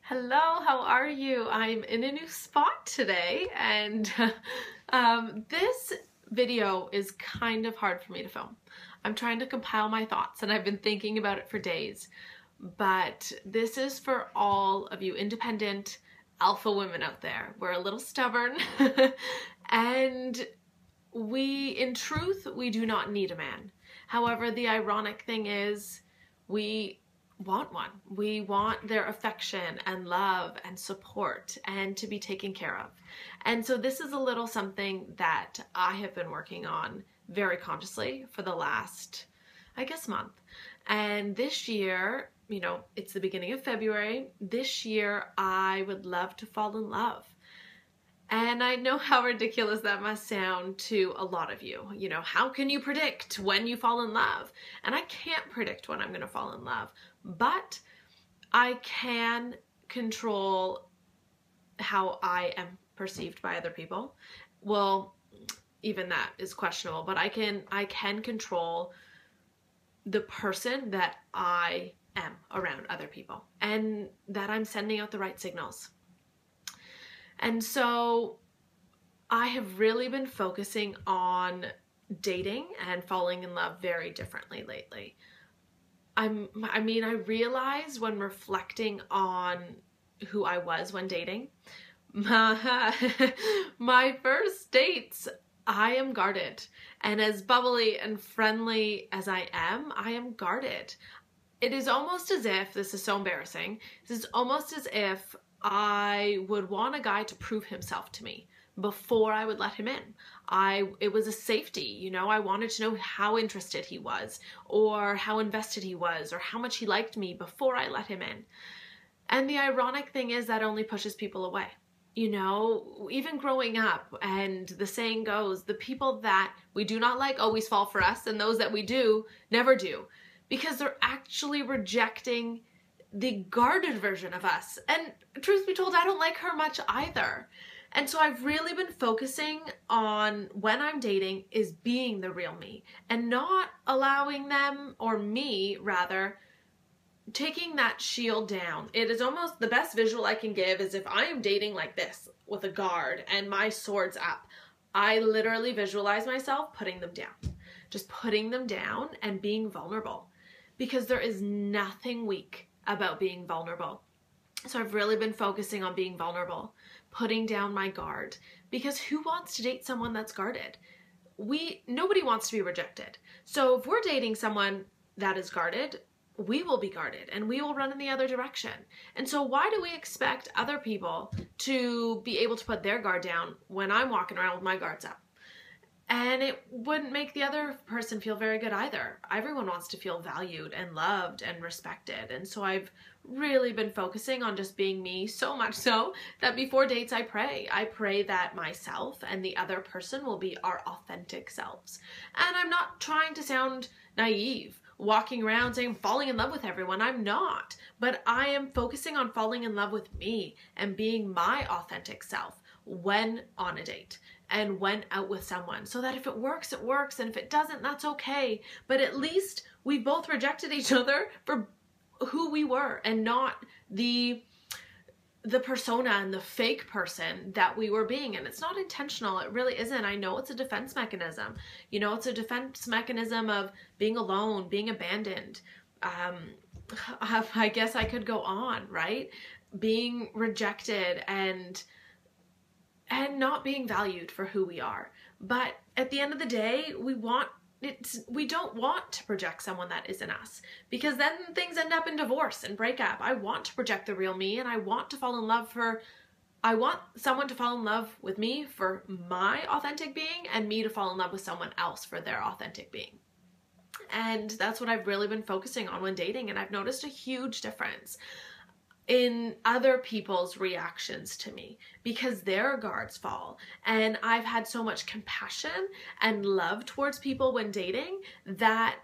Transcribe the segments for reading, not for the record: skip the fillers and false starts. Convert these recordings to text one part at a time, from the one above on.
Hello, how are you? I'm in a new spot today, and this video is kind of hard for me to film. I'm trying to compile my thoughts, and I've been thinking about it for days, but this is for all of you independent alpha women out there. We're a little stubborn, and in truth, we do not need a man. However, the ironic thing is we want one. We want their affection and love and support and to be taken care of. And so this is a little something that I have been working on very consciously for the last, I guess, month. And this year, it's the beginning of February. This year, I would love to fall in love. And I know how ridiculous that must sound to a lot of you. How can you predict when you fall in love? And I can't predict when I'm going to fall in love, but I can control how I am perceived by other people. Well, even that is questionable, but I can control the person that I am around other people and that I'm sending out the right signals. And so I have really been focusing on dating and falling in love very differently lately. I realized when reflecting on who I was when dating, my first dates, I am guarded. And as bubbly and friendly as I am guarded. It is almost as if, this is so embarrassing, this is almost as if I would want a guy to prove himself to me before I would let him in. It was a safety, I wanted to know how interested he was or how invested he was or how much he liked me before I let him in. And the ironic thing is that only pushes people away. Even growing up, and the saying goes, the people that we do not like always fall for us, and those that we do never do, because they're actually rejecting the guarded version of us. And truth be told, I don't like her much either. And so I've really been focusing on, when I'm dating, is being the real me and not allowing them, or me rather, taking that shield down. It is almost the best visual I can give is if I am dating like this with a guard and my sword's up. I literally visualize myself putting them down, just putting them down and being vulnerable, because there is nothing weak about being vulnerable. So I've really been focusing on being vulnerable, putting down my guard, because who wants to date someone that's guarded? Nobody wants to be rejected. So if we're dating someone that is guarded, we will be guarded and we will run in the other direction. And so why do we expect other people to be able to put their guard down when I'm walking around with my guards up? And it wouldn't make the other person feel very good either. Everyone wants to feel valued and loved and respected. And so I've really been focusing on just being me, so much so that before dates I pray. I pray that myself and the other person will be our authentic selves. And I'm not trying to sound naive, walking around saying I'm falling in love with everyone. I'm not. But I am focusing on falling in love with me and being my authentic self when on a date and when out with someone, so that if it works, it works, and if it doesn't, that's okay. But at least we both rejected each other for who we were and not the persona and the fake person that we were being. And it's not intentional. It really isn't. I know it's a defense mechanism. It's a defense mechanism of being alone, being abandoned. I guess I could go on, right? Being rejected and not being valued for who we are. But at the end of the day, we don't want to project someone that isn't us, because then things end up in divorce and breakup. I want to project the real me, and I want someone to fall in love with me for my authentic being, and me to fall in love with someone else for their authentic being. And that's what I've really been focusing on when dating, and I've noticed a huge difference in other people's reactions to me because their guards fall. And I've had so much compassion and love towards people when dating that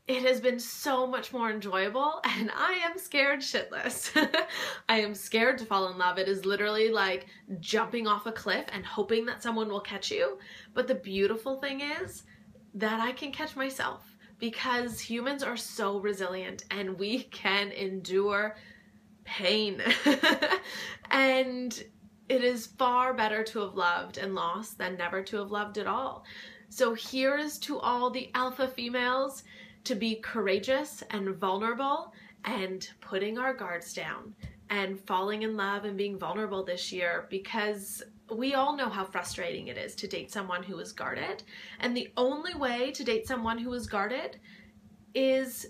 it has been so much more enjoyable, and I am scared shitless. I am scared to fall in love. It is literally like jumping off a cliff and hoping that someone will catch you. But the beautiful thing is that I can catch myself, because humans are so resilient and we can endure pain. And it is far better to have loved and lost than never to have loved at all. So here is to all the alpha females to be courageous and vulnerable and putting our guards down and falling in love and being vulnerable this year, because we all know how frustrating it is to date someone who is guarded. And the only way to date someone who is guarded is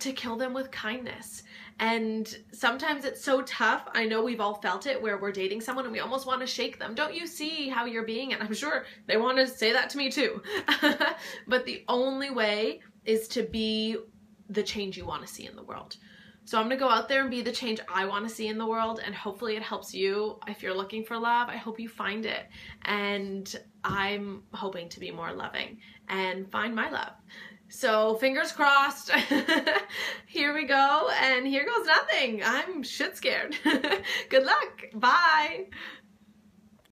to kill them with kindness. And sometimes it's so tough. I know we've all felt it, where we're dating someone and we almost want to shake them. Don't you see how you're being? And I'm sure they want to say that to me too. But the only way is to be the change you want to see in the world. So I'm going to go out there and be the change I want to see in the world, and hopefully it helps you. If you're looking for love, I hope you find it. And I'm hoping to be more loving and find my love. So fingers crossed. Here we go, and here goes nothing. I'm shit scared. Good luck. Bye.